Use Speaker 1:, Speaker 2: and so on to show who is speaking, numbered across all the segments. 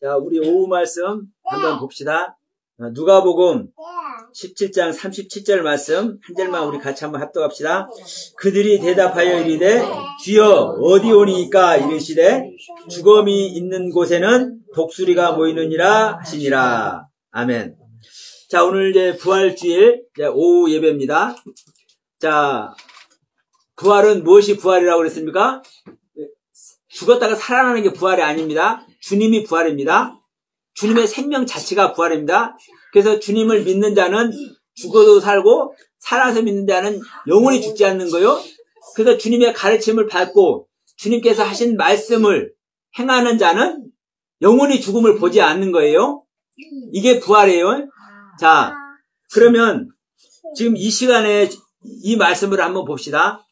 Speaker 1: 자, 우리 오후 말씀 한번 봅시다. 누가복음 17장 37절 말씀 한 절만 우리 같이 한번 합독합시다. 그들이 대답하여 이르되 주여 어디 오니이까 이르시되 죽음이 있는 곳에는 독수리가 모이느니라 하시니라. 아멘. 자, 오늘 이제 부활주일 오후 예배입니다. 자, 부활은 무엇이 부활이라고 그랬습니까? 죽었다가 살아나는 게 부활이 아닙니다. 주님이 부활입니다. 주님의 생명 자체가 부활입니다. 그래서 주님을 믿는 자는 죽어도 살고 살아서 믿는 자는 영원히 죽지 않는 거요. 그래서 주님의 가르침을 받고 주님께서 하신 말씀을 행하는 자는 영원히 죽음을 보지 않는 거예요. 이게 부활이에요. 자, 그러면 지금 이 시간에 이 말씀을 한번 봅시다.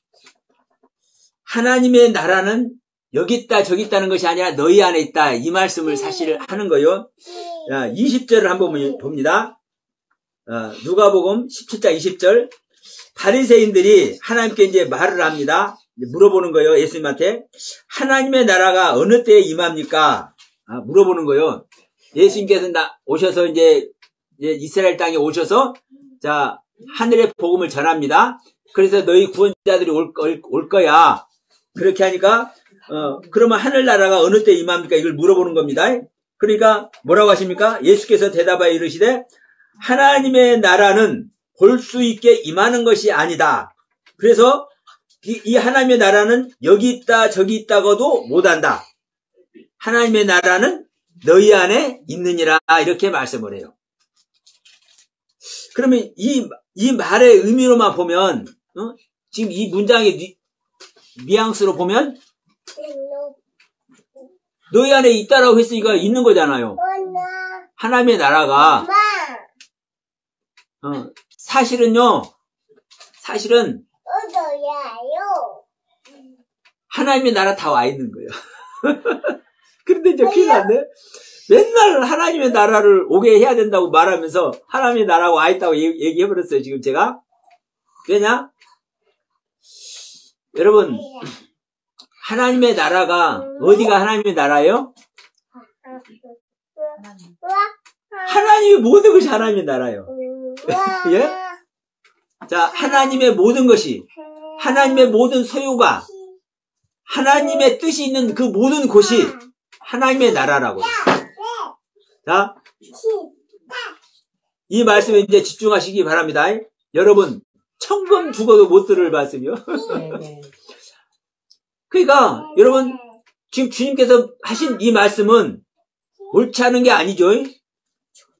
Speaker 1: 하나님의 나라는 여기 있다 저기 있다는 것이 아니라 너희 안에 있다, 이 말씀을 사실 하는 거요. 20절을 한번 봅니다. 누가복음 17장 20절. 바리새인들이 하나님께 이제 말을 합니다. 물어보는 거예요. 예수님한테 하나님의 나라가 어느 때에 임합니까? 물어보는 거예요. 예수님께서 오셔서 이제 이스라엘 땅에 오셔서 자, 하늘의 복음을 전합니다. 그래서 너희 구원자들이 올 거야. 그렇게 하니까 그러면 하늘나라가 어느 때 임합니까? 이걸 물어보는 겁니다. 그러니까 뭐라고 하십니까? 예수께서 대답하여 이르시되 하나님의 나라는 볼 수 있게 임하는 것이 아니다. 그래서 이 하나님의 나라는 여기 있다 저기 있다고도 못한다. 하나님의 나라는 너희 안에 있느니라, 이렇게 말씀을 해요. 그러면 이 말의 의미로만 보면 지금 이 문장의 뉘앙스로 보면 너희 안에 있다라고 했으니까 있는 거잖아요. 하나님의 나라가 사실은 하나님의 나라 다 와 있는 거예요. 그런데 이제 큰일 났네. 맨날 하나님의 나라를 오게 해야 된다고 말하면서 하나님의 나라가 와 있다고 얘기해버렸어요, 지금 제가. 왜냐? 여러분, 하나님의 나라가 어디가 하나님의 나라예요? 하나님의 모든 것이 하나님의 나라예요. 예? 자, 하나님의 모든 것이, 하나님의 모든 소유가, 하나님의 뜻이 있는 그 모든 곳이 하나님의 나라라고. 자, 이 말씀에 이제 집중하시기 바랍니다. 여러분, 천번 죽어도 못 들을 말씀이요. 그러니까 여러분, 지금 주님께서 하신 이 말씀은 옳지 않은 게 아니죠.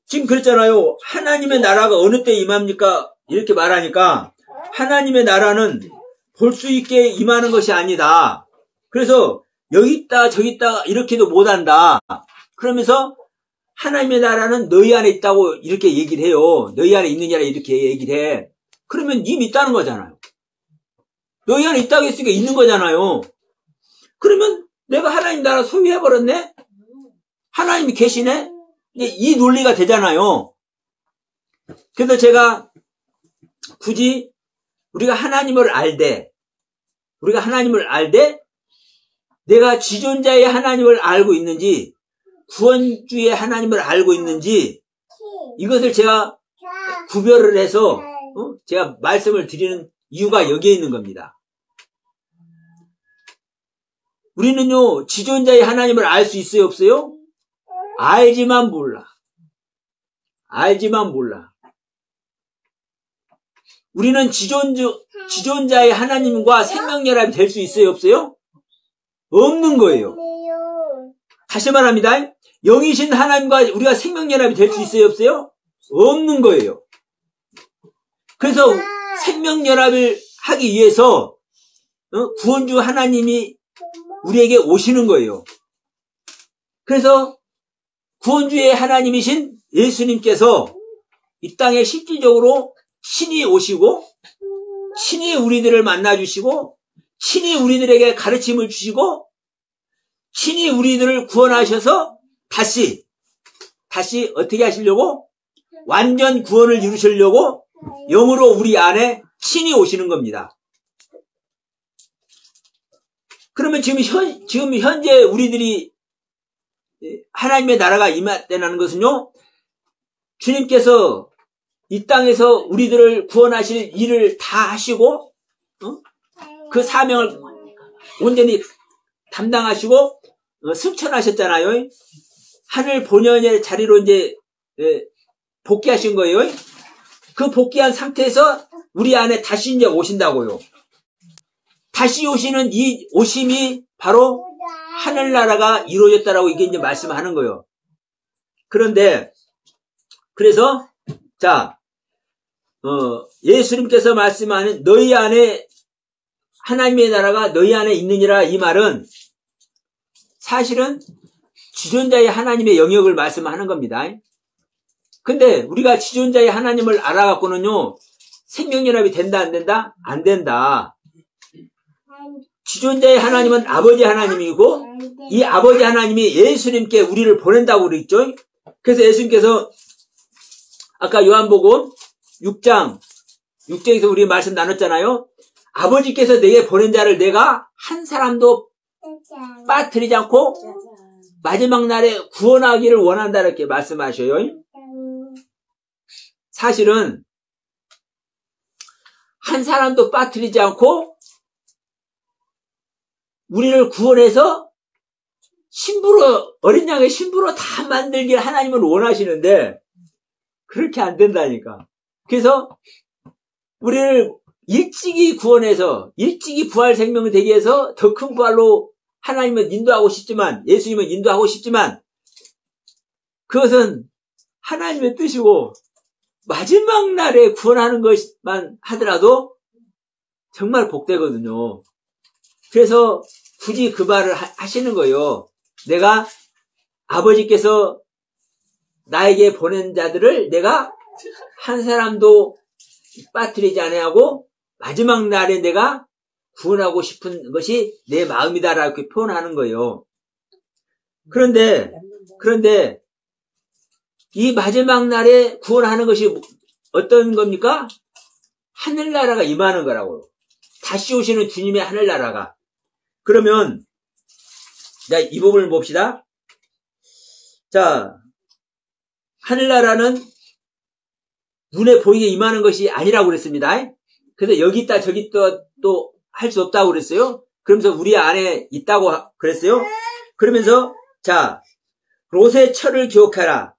Speaker 1: 지금 그랬잖아요. 하나님의 나라가 어느 때 임합니까? 이렇게 말하니까 하나님의 나라는 볼 수 있게 임하는 것이 아니다. 그래서 여기 있다 저기 있다 이렇게도 못한다. 그러면서 하나님의 나라는 너희 안에 있다고 이렇게 얘기를 해요. 너희 안에 있느냐라 이렇게 얘기를 해. 그러면 이미 있다는 거잖아요. 너희 안에 있다고 했으니까 있는 거잖아요. 그러면 내가 하나님 나라 소유해버렸네? 하나님이 계시네? 이 논리가 되잖아요. 그래서 제가 굳이 우리가 하나님을 알되 내가 지존자의 하나님을 알고 있는지 구원주의 하나님을 알고 있는지 이것을 제가 구별을 해서 제가 말씀을 드리는 이유가 여기에 있는 겁니다. 우리는요, 지존자의 하나님을 알 수 있어요, 없어요? 알지만 몰라. 우리는 지존자의 하나님과 생명연합이 될 수 있어요, 없어요? 없는 거예요. 다시 말합니다. 영이신 하나님과 우리가 생명연합이 될 수 있어요, 없어요? 없는 거예요. 그래서 생명연합을 하기 위해서 구원주 하나님이 우리에게 오시는 거예요. 그래서 구원주의 하나님이신 예수님께서 이 땅에 실질적으로 신이 오시고 신이 우리들을 만나주시고 신이 우리들에게 가르침을 주시고 신이 우리들을 구원하셔서 다시 어떻게 하시려고? 완전 구원을 이루시려고 영으로 우리 안에 신이 오시는 겁니다. 그러면 지금 현재 우리들이 하나님의 나라가 임했다는 것은요, 주님께서 이 땅에서 우리들을 구원하실 일을 다 하시고, 그 사명을 온전히 담당하시고, 승천하셨잖아요. 하늘 본연의 자리로 이제, 복귀하신 거예요. 그 복귀한 상태에서 우리 안에 다시 이제 오신다고요. 다시 오시는 이 오심이 바로 하늘나라가 이루어졌다라고 이게 이제 말씀하는 거예요. 그런데, 그래서, 자, 예수님께서 말씀하는 너희 안에 하나님의 나라가 너희 안에 있느니라 이 말은 사실은 지존자의 하나님의 영역을 말씀하는 겁니다. 근데 우리가 지존자의 하나님을 알아갖고는요, 생명연합이 된다 안 된다? 안 된다. 지존자의 하나님은 아버지 하나님이고 이 아버지 하나님이 예수님께 우리를 보낸다고 그랬죠. 그래서 예수님께서 아까 요한복음 6장에서 우리 말씀 나눴잖아요. 아버지께서 내게 보낸 자를 내가 한 사람도 빠뜨리지 않고 마지막 날에 구원하기를 원한다 이렇게 말씀하셔요. 사실은 한 사람도 빠뜨리지 않고 우리를 구원해서 신부로, 어린 양의 신부로 다 만들길 하나님은 원하시는데 그렇게 안 된다니까. 그래서 우리를 일찍이 구원해서 일찍이 부활 생명이 되게 해서 더 큰 부활로 하나님은 인도하고 싶지만, 예수님은 인도하고 싶지만 그것은 하나님의 뜻이고 마지막 날에 구원하는 것만 하더라도 정말 복되거든요. 그래서 굳이 그 말을 하시는 거예요. 내가 아버지께서 나에게 보낸 자들을 내가 한 사람도 빠뜨리지 아니하고 마지막 날에 내가 구원하고 싶은 것이 내 마음이다라고 이렇게 표현하는 거예요. 그런데 이 마지막 날에 구원하는 것이 어떤 겁니까? 하늘나라가 임하는 거라고요. 다시 오시는 주님의 하늘나라가. 그러면 자, 이 부분을 봅시다. 자, 하늘나라는 눈에 보이게 임하는 것이 아니라고 그랬습니다. 그래서 여기 있다 저기 있다 또 할 수 없다고 그랬어요. 그러면서 우리 안에 있다고 그랬어요. 그러면서 자, 롯의 철을 기억하라.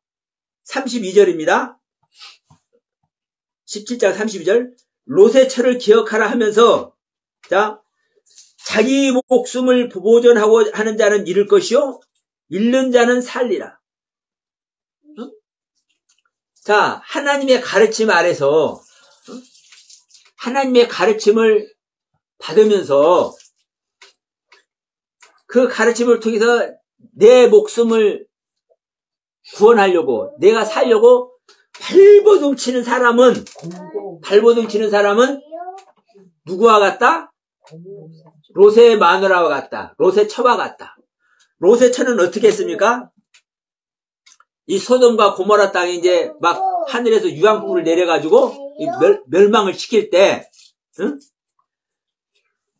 Speaker 1: 32절입니다. 17장 32절. 롯의 철을 기억하라 하면서 자, 자기 목숨을 보존하고 하는 자는 잃을 것이요 잃는 자는 살리라. 응? 자, 하나님의 가르침 아래서 하나님의 가르침을 받으면서 그 가르침을 통해서 내 목숨을 구원하려고 내가 살려고 발버둥치는 사람은 누구와 같다? 롯의 마누라와 같다. 롯의 처와 같다. 롯의 처는 어떻게 했습니까? 이 소돔과 고모라 땅에 이제 막 하늘에서 유황불을 내려가지고 멸망을 시킬 때, 응?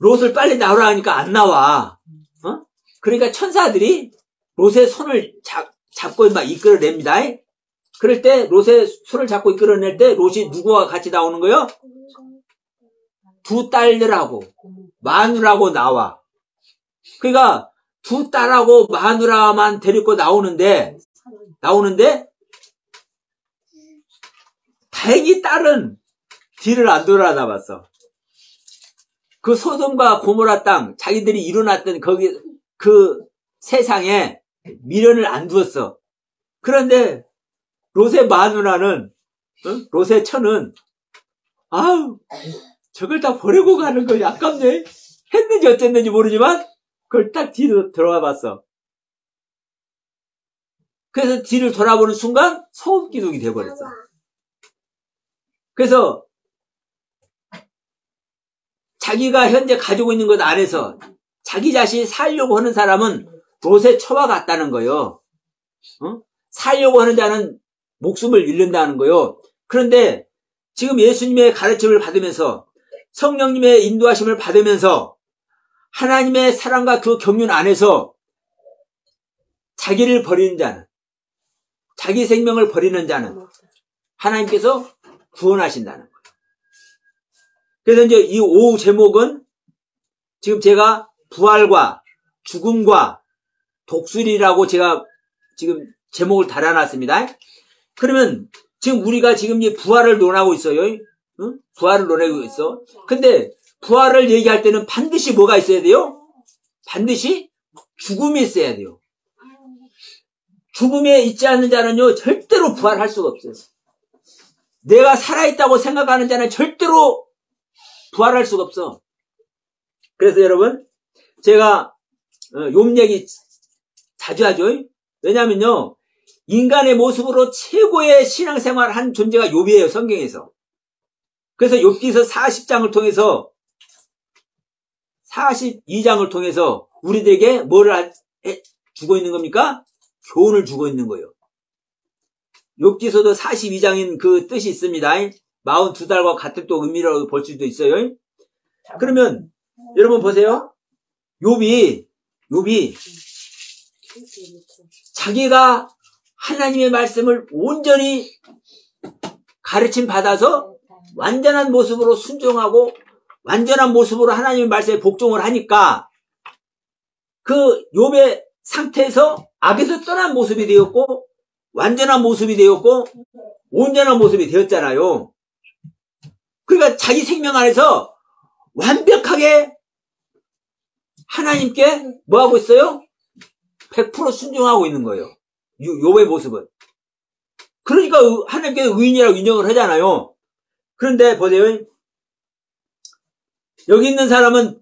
Speaker 1: 롯을 빨리 나오라 하니까 안 나와. 그러니까 천사들이 롯의 손을 잡고 막 이끌어냅니다. 그럴 때 롯의 손을 잡고 이끌어낼 때 롯이 누구와 같이 나오는 거예요? 두 딸들하고 마누라하고 나와. 그러니까 두 딸하고 마누라만 데리고 나오는데 다행히 딸은 뒤를 안 돌아다봤어. 그 소돔과 고모라 땅 자기들이 일어났던 거기 그 세상에 미련을 안 두었어. 그런데 롯의 마누라는 롯의 처는 아우 저걸 다 버리고 가는 거지 아깝네. 했는지 어쨌는지 모르지만 그걸 딱 뒤로 들어가 봤어. 그래서 뒤를 돌아보는 순간 소음기둥이 돼버렸어. 그래서 자기가 현재 가지고 있는 것 안에서 자기 자신이 살려고 하는 사람은 롯의 처와 같다는 거예요. 살려고 하는 자는 목숨을 잃는다는 거예요. 그런데 지금 예수님의 가르침을 받으면서 성령님의 인도하심을 받으면서 하나님의 사랑과 그 경륜 안에서 자기를 버리는 자는, 자기 생명을 버리는 자는 하나님께서 구원하신다는 거예요. 그래서 이제 이 오후 제목은 지금 제가 부활과 죽음과 독수리라고 제가 지금 제목을 달아놨습니다. 그러면 지금 우리가 지금 이 부활을 논하고 있어요. 응? 부활을 논하고 있어. 근데 부활을 얘기할 때는 반드시 뭐가 있어야 돼요? 반드시 죽음이 있어야 돼요. 죽음에 있지 않는 자는요, 절대로 부활할 수가 없어요. 내가 살아있다고 생각하는 자는 절대로 부활할 수가 없어. 그래서 여러분, 제가 욥 얘기 자주 하죠. 왜냐면요, 인간의 모습으로 최고의 신앙생활을 한 존재가 욥이에요, 성경에서. 그래서 욥기서 40장을 통해서 42장을 통해서 우리들에게 뭐를 주고 있는 겁니까? 교훈을 주고 있는 거예요. 욥기서도 42장인 그 뜻이 있습니다. 42달과 같은 또 의미라고 볼 수도 있어요. 그러면 여러분 보세요. 욥이 자기가 하나님의 말씀을 온전히 가르침 받아서 완전한 모습으로 순종하고 완전한 모습으로 하나님의 말씀에 복종을 하니까 그 욥의 상태에서 악에서 떠난 모습이 되었고 완전한 모습이 되었고 온전한 모습이 되었잖아요. 그러니까 자기 생명 안에서 완벽하게 하나님께 뭐하고 있어요? 100% 순종하고 있는 거예요. 욥의 모습은. 그러니까 하나님께서 의인이라고 인정을 하잖아요. 그런데 보세요. 여기 있는 사람은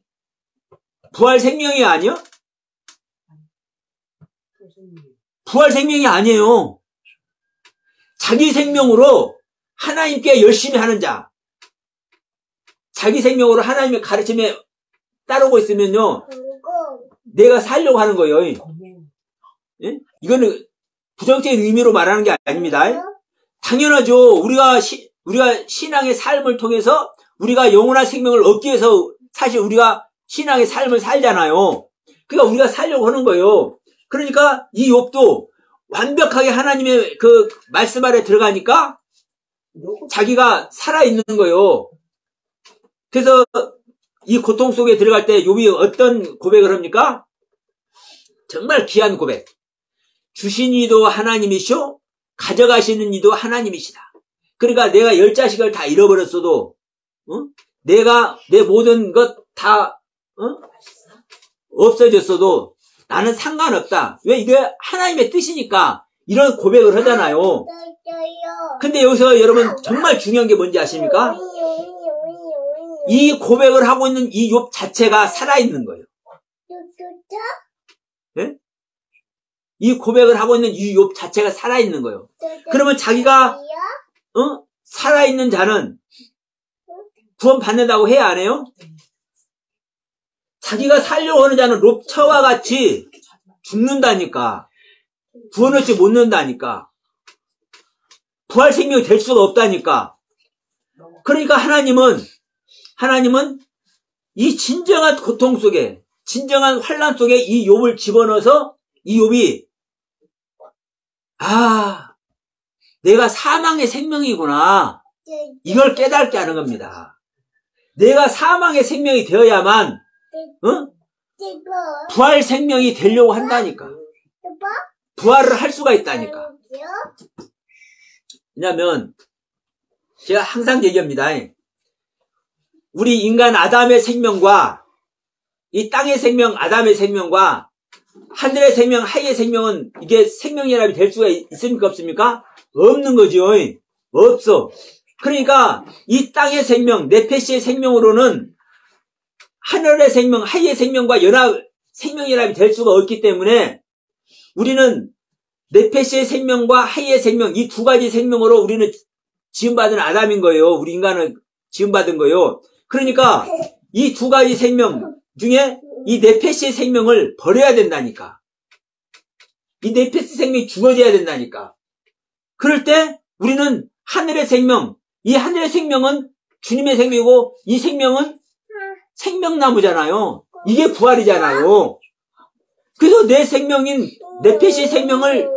Speaker 1: 부활 생명이 아니요? 부활 생명이 아니에요. 자기 생명으로 하나님께 열심히 하는 자. 자기 생명으로 하나님의 가르침에 따르고 있으면요. 내가 살려고 하는 거예요. 예? 이거는 부정적인 의미로 말하는 게 아닙니다. 당연하죠. 우리가 신앙의 삶을 통해서 우리가 영원한 생명을 얻기 위해서 사실 우리가 신앙의 삶을 살잖아요. 그러니까 우리가 살려고 하는 거예요. 그러니까 이 욥도 완벽하게 하나님의 그 말씀 아래 들어가니까 자기가 살아있는 거예요. 그래서 이 고통 속에 들어갈 때 욥이 어떤 고백을 합니까? 정말 귀한 고백. 주신 이도 하나님이시오, 가져가시는 이도 하나님이시다. 그러니까 내가 10자식을 다 잃어버렸어도, 내가 내 모든 것 다 없어졌어도 나는 상관없다. 왜? 이게 하나님의 뜻이니까 이런 고백을 하잖아요. 근데 여기서 여러분 정말 중요한 게 뭔지 아십니까? 이 고백을 하고 있는 이 욥 자체가 살아있는 거예요. 네? 이 고백을 하고 있는 이 욥 자체가 살아있는 거예요. 그러면 자기가 살아있는 자는 구원 받는다고 해야 안 해요? 자기가 살려고 하는 자는 욥처와 같이 죽는다니까. 구원 얻지 못는다니까. 부활 생명이 될 수가 없다니까. 그러니까 하나님은 이 진정한 고통 속에, 진정한 환난 속에 이 욥을 집어넣어서 이 욥이 내가 사망의 생명이구나. 이걸 깨닫게 하는 겁니다. 내가 사망의 생명이 되어야만 부활 생명이 되려고 한다니까. 부활을 할 수가 있다니까. 왜냐면 제가 항상 얘기합니다. 우리 인간 아담의 생명과 이 땅의 생명 아담의 생명과 하늘의 생명 하의 생명은 이게 생명연합이 될 수가 있습니까 없습니까? 없는 거죠. 없어. 그러니까 이 땅의 생명 네페시의 생명으로는 하늘의 생명 하의 생명과 생명연합이 될 수가 없기 때문에 우리는 네페시의 생명과 하의 생명 이 두 가지 생명으로 우리는 지음받은 아담인 거예요. 우리 인간은 지음받은 거예요. 그러니까 이 두 가지 생명 중에 이 네페시의 생명을 버려야 된다니까. 이 네페시 생명이 죽어져야 된다니까. 그럴 때 우리는 하늘의 생명, 이 하늘의 생명은 주님의 생명이고 이 생명은 생명나무잖아요. 이게 부활이잖아요. 그래서 내 생명인 네페시의 생명을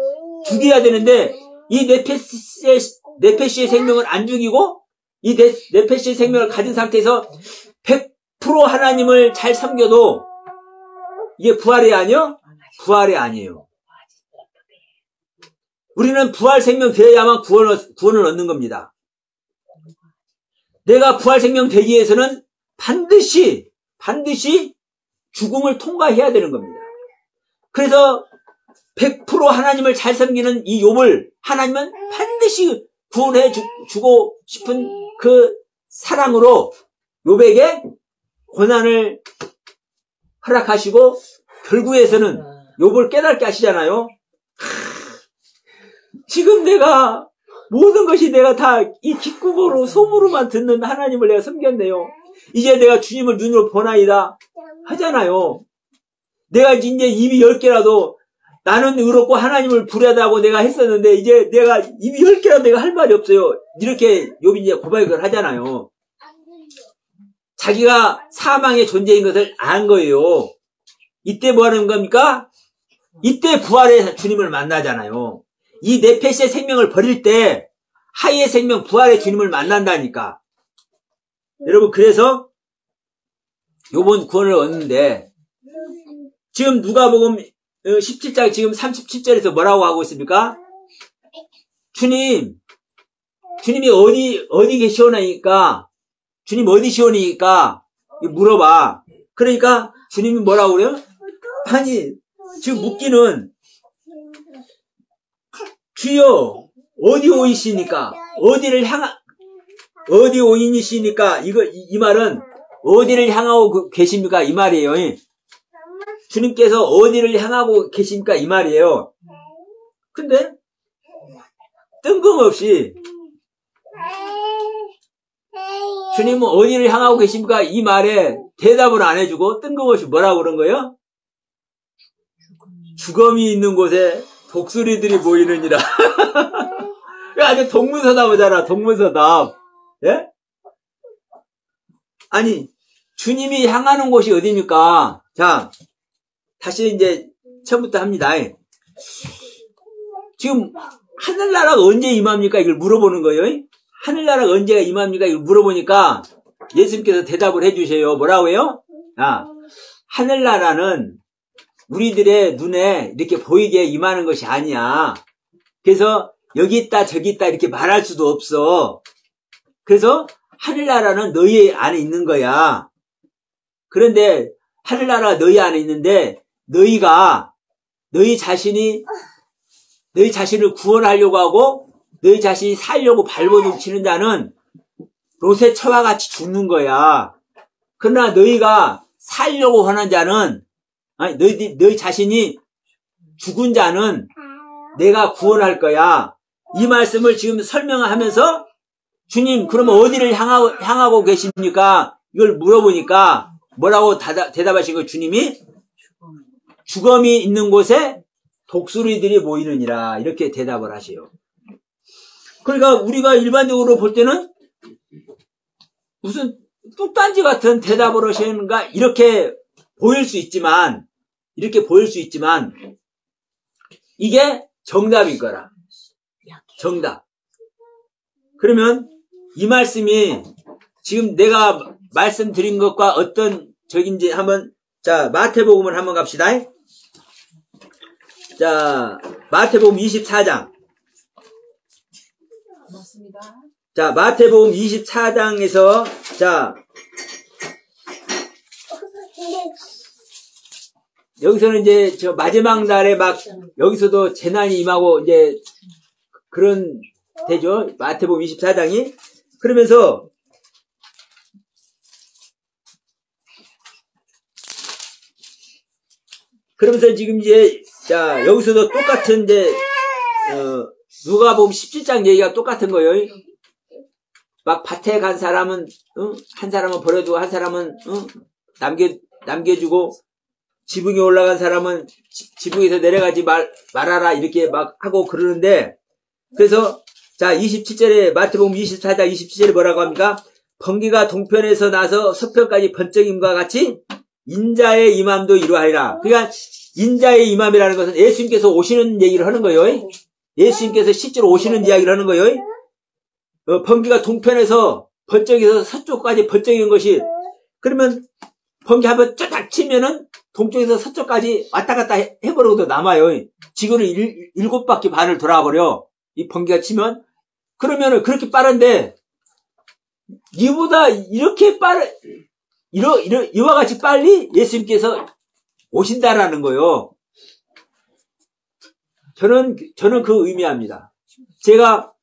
Speaker 1: 죽여야 되는데 이 네페시의 생명을 안 죽이고 이 네페시의 생명을 가진 상태에서 100% 하나님을 잘 섬겨도 이게 부활이 아니요? 부활이 아니에요. 우리는 부활 생명 되어야만 구원을 얻는 겁니다. 내가 부활 생명 되기 위해서는 반드시 죽음을 통과해야 되는 겁니다. 그래서 100% 하나님을 잘 섬기는 이 욥을 하나님은 반드시 구원해 주고 싶은 그 사랑으로 욥에게 고난을 허락하시고 결국에서는 욥을 깨닫게 하시잖아요. 지금 내가 모든 것이 내가 다 이 귓구멍으로 소문으로만 듣는 하나님을 내가 섬겼네요. 이제 내가 주님을 눈으로 보나이다 하잖아요. 내가 이제 입이 10개라도 나는 의롭고 하나님을 불의하다고 내가 했었는데 이제 내가 입이 10개라도 내가 할 말이 없어요. 이렇게 욥이 이제 고백을 하잖아요. 자기가 사망의 존재인 것을 안 거예요. 이때 뭐 하는 겁니까? 이때 부활의 주님을 만나잖아요. 이 네페시의 생명을 버릴 때 하이의 생명 부활의 주님을 만난다니까. 여러분 그래서 요번 구원을 얻는데 지금 누가복음 17장 지금 37절에서 뭐라고 하고 있습니까? 주님이 어디 계시오나니까 주님 어디 시오니까 물어봐. 그러니까 주님이 뭐라고 그래요? 아니 지금 묻기는 주여 어디 오이시니까 어디 오이시니까 이 말은 어디를 향하고 계십니까 이 말이에요. 주님께서 어디를 향하고 계십니까 이 말이에요. 근데 뜬금없이 주님은 어디를 향하고 계십니까 이 말에 대답을 안 해주고 뜬금없이 뭐라고 그런 거예요? 죽음이 있는 곳에 독수리들이 보이느니라. 아주 동문서답이잖아, 동문서답. 예? 아니, 주님이 향하는 곳이 어디입니까? 자, 다시 이제 처음부터 합니다. 지금 하늘나라가 언제 임합니까? 이걸 물어보는 거예요. 하늘나라가 언제 임합니까? 이걸 물어보니까 예수님께서 대답을 해주세요. 뭐라고 해요? 하늘나라는 우리들의 눈에 이렇게 보이게 임하는 것이 아니야. 그래서 여기 있다 저기 있다 이렇게 말할 수도 없어. 그래서 하늘나라는 너희 안에 있는 거야. 그런데 하늘나라가 너희 안에 있는데 너희 자신을 구원하려고 하고 너희 자신이 살려고 발버둥 치는 자는 롯의 처와 같이 죽는 거야. 그러나 너희가 살려고 하는 자는 너희 자신이 죽은 자는 내가 구원할 거야. 이 말씀을 지금 설명하면서 주님 그러면 어디를 향하고 계십니까? 이걸 물어보니까 뭐라고 대답하신 거예요? 주님이 죽음이 있는 곳에 독수리들이 모이느니라 이렇게 대답을 하세요. 그러니까 우리가 일반적으로 볼 때는 무슨 뚝단지 같은 대답을 하시는가 이렇게 보일 수 있지만 이게 정답일 거라. 정답. 그러면 이 말씀이 지금 내가 말씀드린 것과 어떤 적인지 한번 자 마태복음을 한번 갑시다. 자 마태복음 24장.
Speaker 2: 맞습니다.
Speaker 1: 자 마태복음 24장에서 자 여기서는 이제 저 마지막 날에 막 여기서도 재난이 임하고 이제 그런 되죠. 마태복음 24장이. 그러면서 지금 이제 자 여기서도 똑같은 이제 누가복음 17장 얘기가 똑같은 거예요. 막 밭에 간 사람은 한 사람은 버려두고 한 사람은 남겨주고 지붕에 올라간 사람은 지붕에서 내려가지 말아라 이렇게 막 하고 그러는데 그래서 자 27절에 마태복음 24장 27절에 뭐라고 합니까? 번개가 동편에서 나서 서편까지 번쩍임과 같이 인자의 임함도 이루하리라. 그러니까 인자의 임함이라는 것은 예수님께서 오시는 얘기를 하는 거예요. 예수님께서 실제로 오시는 이야기를 하는 거예요. 번개가 동편에서 번쩍에서 서쪽까지 번쩍인 것이, 그러면 번개 한번 쫙 치면은 동쪽에서 서쪽까지 왔다 갔다 해버리고도 남아요. 지구를 7바퀴 반을 돌아버려. 이 번개가 치면. 그러면은 그렇게 빠른데, 이보다 이렇게 이와 같이 빨리 예수님께서 오신다라는 거예요. 저는 그 의미합니다. 제가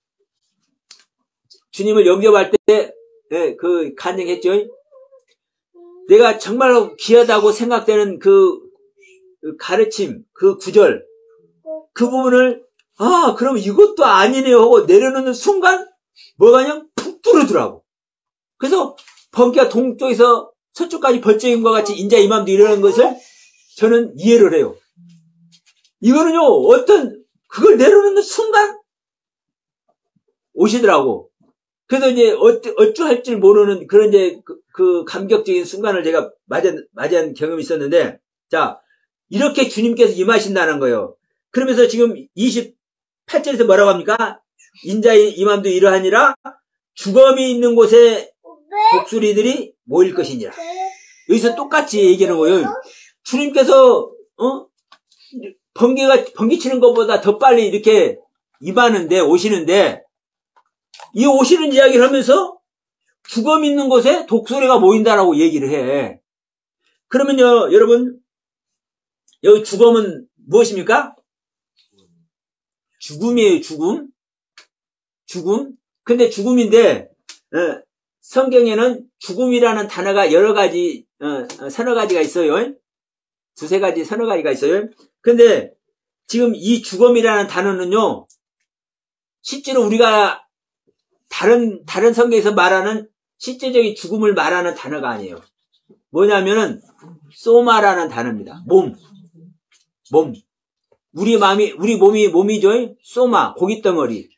Speaker 1: 주님을 영접할 때, 그 간증했죠. 내가 정말로 귀하다고 생각되는 그 가르침, 그 구절, 그 부분을, 그럼 이것도 아니네요 하고 내려놓는 순간, 뭐가 그냥 푹 뚫어더라고. 그래서 번개가 동쪽에서 서쪽까지 번쩍인 것 같이 인자 임함도 이러는 것을 저는 이해를 해요. 이거는요, 그걸 내려놓는 순간 오시더라고. 그래서 이제 어찌할 줄 모르는 그런 이제 그 감격적인 순간을 제가 맞이한 경험이 있었는데, 자, 이렇게 주님께서 임하신다는 거예요. 그러면서 지금 28절에서 뭐라고 합니까? 인자의 임함도 이러하니라 주검이 있는 곳에 독수리들이 모일 것이니라. 여기서 똑같이 얘기하는 거예요. 주님께서 번개 치는 것보다 더 빨리 이렇게 임하는데, 오시는데, 이 오시는 이야기를 하면서 주검 있는 곳에 독수리가 모인다라고 얘기를 해. 그러면요, 여러분, 여기 주검은 무엇입니까? 죽음이에요, 죽음. 죽음. 근데 죽음인데, 성경에는 죽음이라는 단어가 여러 가지, 서너 가지가 있어요. 두세 가지, 서너 가지가 있어요. 근데 지금 이 죽음이라는 단어는요, 실제로 우리가 다른 성경에서 말하는 실제적인 죽음을 말하는 단어가 아니에요. 뭐냐면은, 소마라는 단어입니다. 몸. 우리 몸이죠? 소마, 고깃덩어리.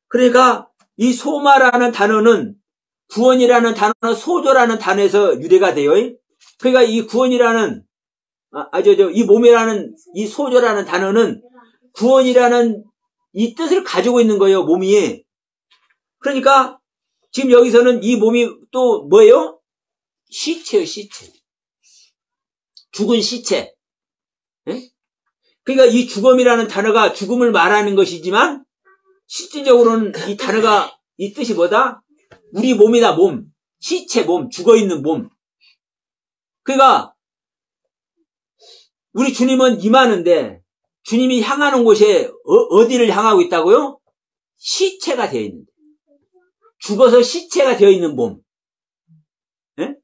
Speaker 1: 그러니까, 이 소마라는 단어는 구원이라는 단어, 소조라는 단어에서 유래가 돼요. 그러니까 이 구원이라는, 이 몸이라는, 이 소조라는 단어는 구원이라는 이 뜻을 가지고 있는 거예요, 몸이. 그러니까, 지금 여기서는 이 몸이 또 뭐예요? 시체예요, 시체. 죽은 시체. 예? 그러니까 이 죽음이라는 단어가 죽음을 말하는 것이지만, 실질적으로는 이 단어가, 이 뜻이 뭐다? 우리 몸이다, 몸. 시체 몸, 죽어있는 몸. 그러니까, 우리 주님은 임하는데, 주님이 향하는 곳에 어디를 향하고 있다고요? 시체가 되어 있는. 죽어서 시체가 되어 있는 몸. 예?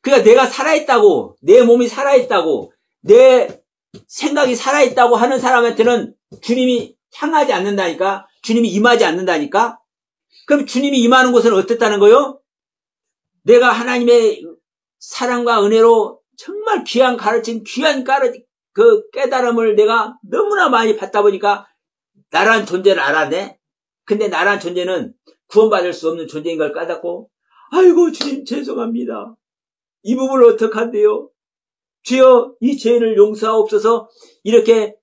Speaker 1: 그러니까 내가 살아있다고, 내 몸이 살아있다고, 내 생각이 살아있다고 하는 사람한테는 주님이 향하지 않는다니까? 주님이 임하지 않는다니까? 그럼 주님이 임하는 곳은 어떻다는 거요? 내가 하나님의 사랑과 은혜로 정말 귀한 가르침, 귀한 그 깨달음을 내가 너무나 많이 받다 보니까 나란 존재를 알아내. 근데 나란 존재는 구원받을 수 없는 존재인 걸 깨닫고, 아이고 주님 죄송합니다. 이 부분을 어떡한데요? 주여 이 죄를 용서하옵소서. 이렇게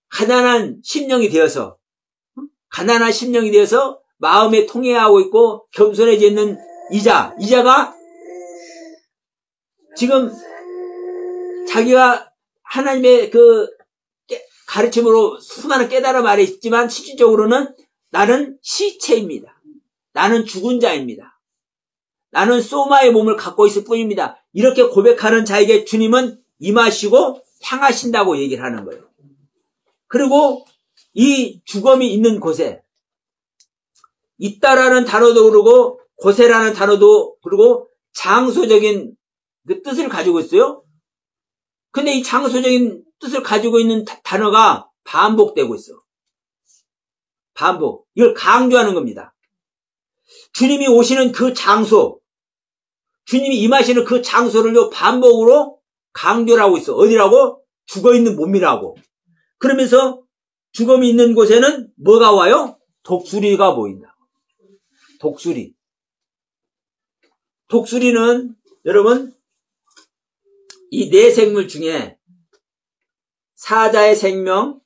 Speaker 1: 가난한 심령이 되어서 마음에 통해하고 있고 겸손해져 있는 이자가 지금 자기가 하나님의 그 가르침으로 수많은 깨달음 아래 있지만 실질적으로는 나는 시체입니다. 나는 죽은 자입니다. 나는 소마의 몸을 갖고 있을 뿐입니다. 이렇게 고백하는 자에게 주님은 임하시고 향하신다고 얘기를 하는 거예요. 그리고 이 죽음이 있는 곳에 있다라는 단어도 그러고 곳에라는 단어도 그리고 장소적인 그 뜻을 가지고 있어요. 근데 이 장소적인 뜻을 가지고 있는 단어가 반복되고 있어. 반복. 이걸 강조하는 겁니다. 주님이 오시는 그 장소, 주님이 임하시는 그 장소를요 반복으로 강조를 하고 있어. 어디라고? 죽어있는 몸이라고. 그러면서 죽음이 있는 곳에는 뭐가 와요? 독수리가 보인다. 독수리. 독수리는 여러분 이 네 생물 중에 사자의 생명,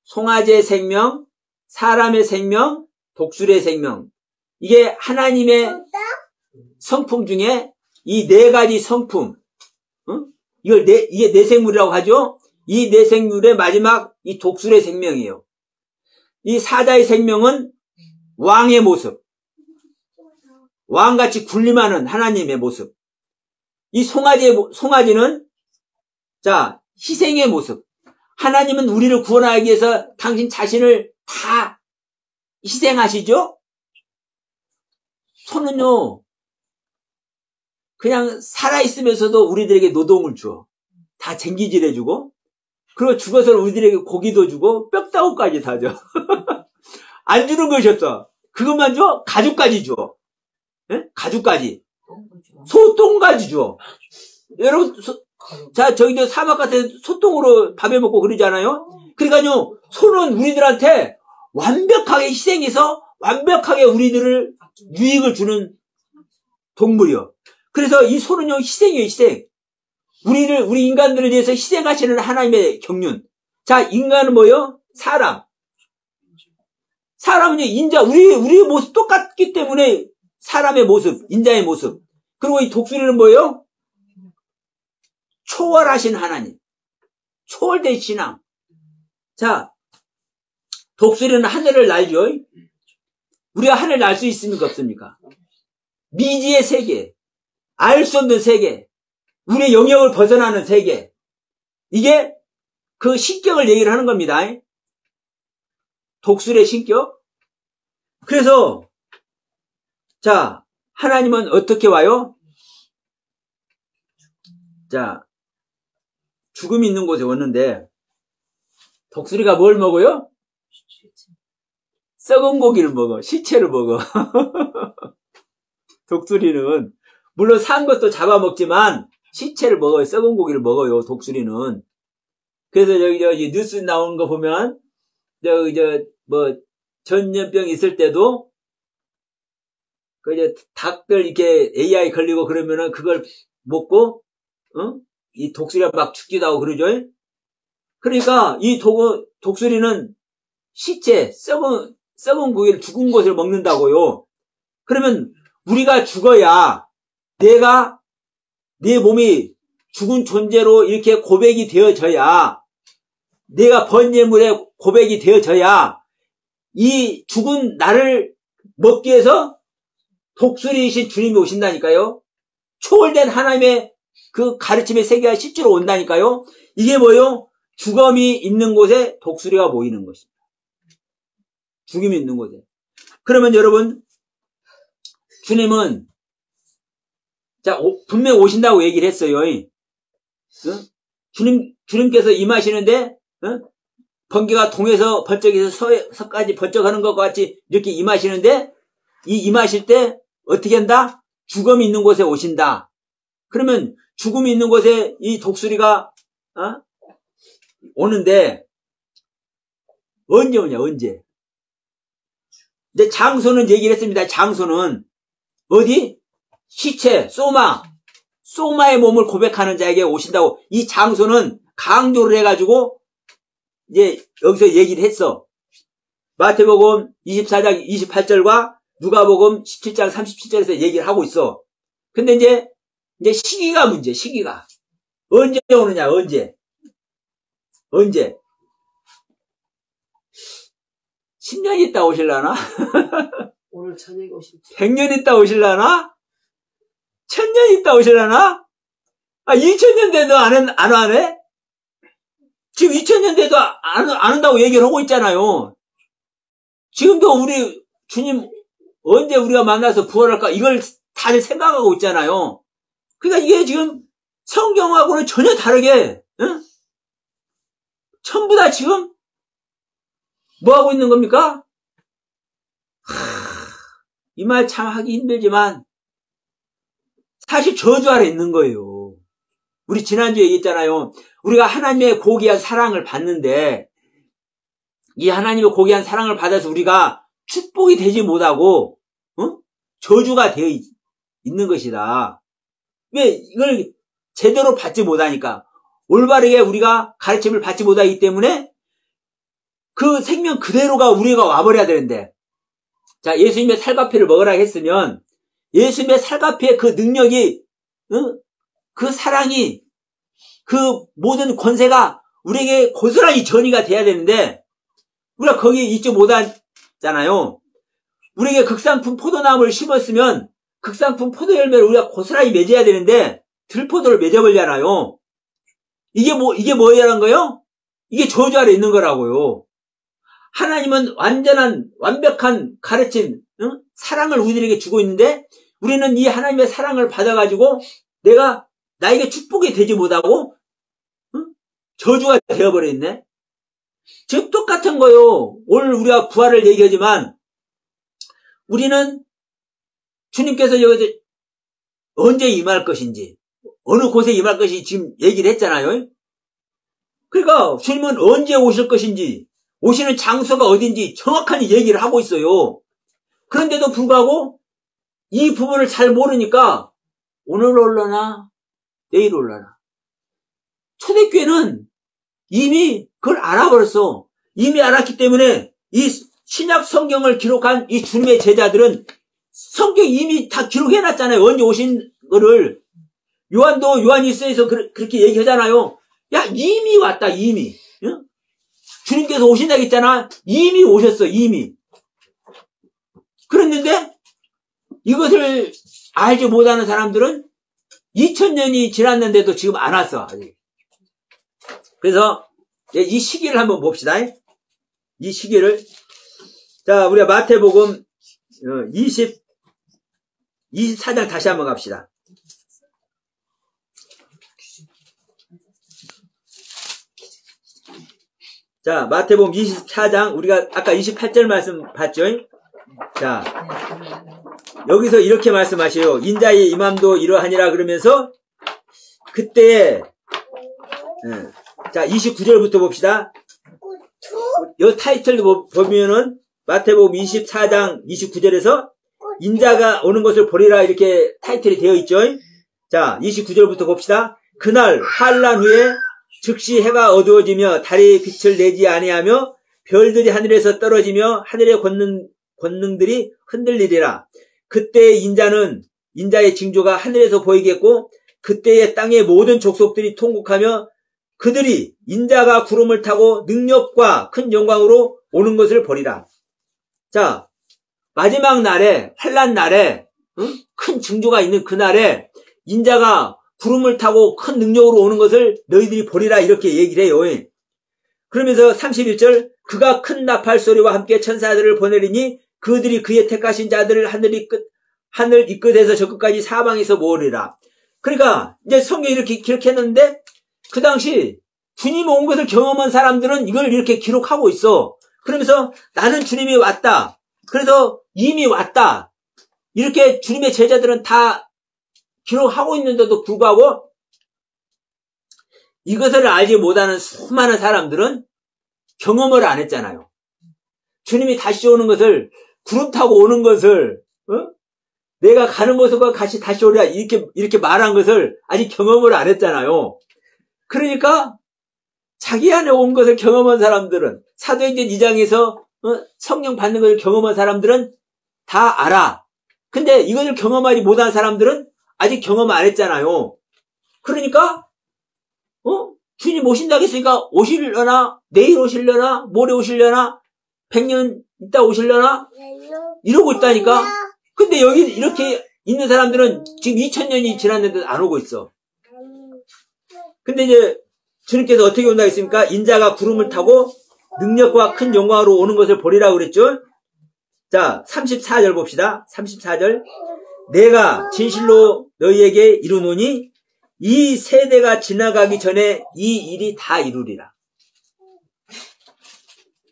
Speaker 1: 송아지의 생명, 사람의 생명, 독수리의 생명. 이게 하나님의 성품 중에 이 네 가지 성품, 이게 내생물이라고 하죠. 이 내생물의 마지막 이 독수리의 생명이에요. 이 사자의 생명은 왕의 모습, 왕같이 군림하는 하나님의 모습. 이 송아지는 자 희생의 모습. 하나님은 우리를 구원하기 위해서 당신 자신을 다 희생하시죠? 소는요, 그냥 살아있으면서도 우리들에게 노동을 줘. 다 쟁기질 해주고, 그리고 죽어서 우리들에게 고기도 주고, 뼈다구까지 다 줘. 안 주는 것이 없어. 그것만 줘? 가죽까지 줘. 예? 가죽까지. 소똥까지 줘. 여러분, 자, 저기 저 사막 같은 소똥으로 밥해 먹고 그러잖아요? 그러니까요, 소는 우리들한테 완벽하게 희생해서 완벽하게 우리들을 유익을 주는 동물이요. 그래서 이 소는요, 희생이에요, 희생. 우리 인간들을 위해서 희생하시는 하나님의 경륜. 자, 인간은 뭐요? 사람. 사람은요, 인자, 우리의 모습 똑같기 때문에 사람의 모습, 인자의 모습. 그리고 이 독수리는 뭐예요? 초월하신 하나님. 초월된 신앙. 자, 독수리는 하늘을 날죠. 우리가 하늘 날 수 있습니까? 없습니까? 미지의 세계. 알 수 없는 세계. 우리의 영역을 벗어나는 세계. 이게 그 신격을 얘기를 하는 겁니다. 독수리의 신격. 그래서 자, 하나님은 어떻게 와요? 자, 죽음이 있는 곳에 왔는데 독수리가 뭘 먹어요? 썩은 고기를 먹어. 시체를 먹어. 독수리는 물론 산 것도 잡아먹지만 시체를 먹어요. 썩은 고기를 먹어요. 독수리는. 그래서 여기 뉴스 나오는 거 보면 전염병 있을 때도 닭들 이렇게 AI 걸리고 그러면은 그걸 먹고 이 독수리가 막 죽기도 하고 그러죠. 그러니까 이 독수리는 시체 썩은 고기를 죽은 것을 먹는다고요. 그러면 우리가 죽어야 내 몸이 죽은 존재로 이렇게 고백이 되어져야, 내가 번제물에 고백이 되어져야 이 죽은 나를 먹기 위해서 독수리이신 주님이 오신다니까요. 초월된 하나님의 그 가르침의 세계가 실제로 온다니까요. 이게 뭐예요? 죽음이 있는 곳에 독수리가 모이는 것입니다. 죽음이 있는 곳에. 그러면 여러분, 주님은 자, 분명히 오신다고 얘기를 했어요. 주님께서 임하시는데, 번개가 동에서 번쩍에서 서까지 번쩍하는 것과 같이 이렇게 임하시는데, 이 임하실 때 어떻게 한다? 죽음이 있는 곳에 오신다. 그러면 죽음이 있는 곳에 이 독수리가 오는데 언제 오냐? 언제? 근데 장소는 얘기를 했습니다. 장소는 어디? 시체, 소마의 몸을 고백하는 자에게 오신다고. 이 장소는 강조를 해가지고 이제 여기서 얘기를 했어. 마태복음 24장 28절과 누가복음 17장 37절에서 얘기를 하고 있어. 근데 이제 시기가 문제, 시기가. 언제 오느냐, 언제? 10년 있다 오실라나?
Speaker 2: 오늘 저녁에 오실지.
Speaker 1: 100년 있다 오실라나? 1000년 있다 오실라나? 2000년 돼도 안 하네? 지금 2000년 돼도 안 한다고 얘기를 하고 있잖아요. 지금도 우리 주님 언제 우리가 만나서 부활할까? 이걸 다들 생각하고 있잖아요. 그러니까 이게 지금 성경하고는 전혀 다르게, 전부 다 지금 뭐 하고 있는 겁니까? 이 말 참 하기 힘들지만 사실 저주 아래 있는 거예요. 우리 지난주에 얘기했잖아요. 우리가 하나님의 고귀한 사랑을 받는데 이 하나님의 고귀한 사랑을 받아서 우리가 축복이 되지 못하고 저주가 되어 있는 것이다. 왜? 이걸 제대로 받지 못하니까. 올바르게 우리가 가르침을 받지 못하기 때문에 그 생명 그대로가 우리가 와버려야 되는데, 자, 예수님의 살갑이를 먹으라 했으면 예수님의 살갑이의 그 능력이, 그 사랑이, 그 모든 권세가 우리에게 고스란히 전이가 돼야 되는데 우리가 거기에 있지 못하잖아요. 우리에게 극상품 포도나무를 심었으면 극상품 포도 열매를 우리가 고스란히 맺어야 되는데 들포도를 맺어버리잖아요. 이게 뭐라는 거예요? 이게 저주 아래 있는 거라고요. 하나님은 완벽한 가르침, 사랑을 우리들에게 주고 있는데 우리는 이 하나님의 사랑을 받아가지고 나에게 축복이 되지 못하고 저주가 되어버려 있네. 지금 똑같은 거요. 오늘 우리가 부활을 얘기하지만 우리는 주님께서 여기 언제 임할 것인지, 어느 곳에 임할 것인지 지금 얘기를 했잖아요. 그러니까 주님은 언제 오실 것인지, 오시는 장소가 어딘지 정확하게 얘기를 하고 있어요. 그런데도 불구하고 이 부분을 잘 모르니까 오늘 올라나 내일 올라나. 초대교회는 이미 그걸 알아버렸어. 이미 알았기 때문에 이 신약 성경을 기록한 이 주님의 제자들은 성경 이미 다 기록해놨잖아요. 언제 오신 거를. 요한일서에서 그렇게 얘기하잖아요. 야, 이미 왔다, 이미. 응? 주님께서 오신다고 했잖아. 이미 오셨어, 이미. 그랬는데 이것을 알지 못하는 사람들은 2000년이 지났는데도 지금 안 왔어, 아직. 그래서 이 시기를 한번 봅시다. 이 시기를. 자, 우리가 마태복음 24장 다시 한번 갑시다. 자, 마태복음 24장, 우리가 아까 28절 말씀 봤죠? 자, 여기서 이렇게 말씀하셔요. 인자의 임함도 이러하니라 그러면서, 그때에, 자, 29절부터 봅시다. 이 타이틀도 보면은, 마태복음 24장 29절에서, 인자가 오는 것을 보리라 이렇게 타이틀이 되어 있죠? 자, 29절부터 봅시다. 그날 환난 후에 즉시 해가 어두워지며 달이 빛을 내지 아니하며 별들이 하늘에서 떨어지며 하늘의 권능들이 흔들리리라. 그때의 인자의 징조가 하늘에서 보이겠고 그때의 땅의 모든 족속들이 통곡하며 그들이 인자가 구름을 타고 능력과 큰 영광으로 오는 것을 보리라. 자, 마지막 날에, 환난 날에, 큰 징조가 있는 그날에 인자가 구름을 타고 큰 능력으로 오는 것을 너희들이 보리라 이렇게 얘기를 해요. 그러면서 31절 그가 큰 나팔 소리와 함께 천사들을 보내리니 그들이 그의 택하신 자들을 하늘 이 끝에서 저 끝까지 사방에서 모으리라. 그러니까 이제 성경이 이렇게 기록했는데 그 당시 주님 온 것을 경험한 사람들은 이걸 이렇게 기록하고 있어. 그러면서 나는 주님이 왔다. 그래서 이미 왔다. 이렇게 주님의 제자들은 다 기록하고 있는데도 불구하고 이것을 알지 못하는 수많은 사람들은 경험을 안 했잖아요. 주님이 다시 오는 것을, 구름 타고 오는 것을, 내가 가는 모습과 같이 다시 오리라 이렇게 말한 것을 아직 경험을 안 했잖아요. 그러니까 자기 안에 온 것을 경험한 사람들은, 사도행전 2장에서 성령 받는 것을 경험한 사람들은 다 알아. 근데 이것을 경험하지 못한 사람들은 아직 경험 안 했잖아요. 그러니까 주님 오신다고 했으니까 오시려나, 내일 오시려나, 모레 오시려나, 100년 있다 오시려나 이러고 있다니까. 근데 여기 이렇게 있는 사람들은 지금 2000년이 지났는데도 안 오고 있어. 근데 이제 주님께서 어떻게 온다고 했습니까? 인자가 구름을 타고 능력과 큰 영광으로 오는 것을 보리라고 그랬죠. 자, 34절 봅시다. 34절. 내가 진실로 너희에게 이르노니 이 세대가 지나가기 전에 이 일이 다 이루리라.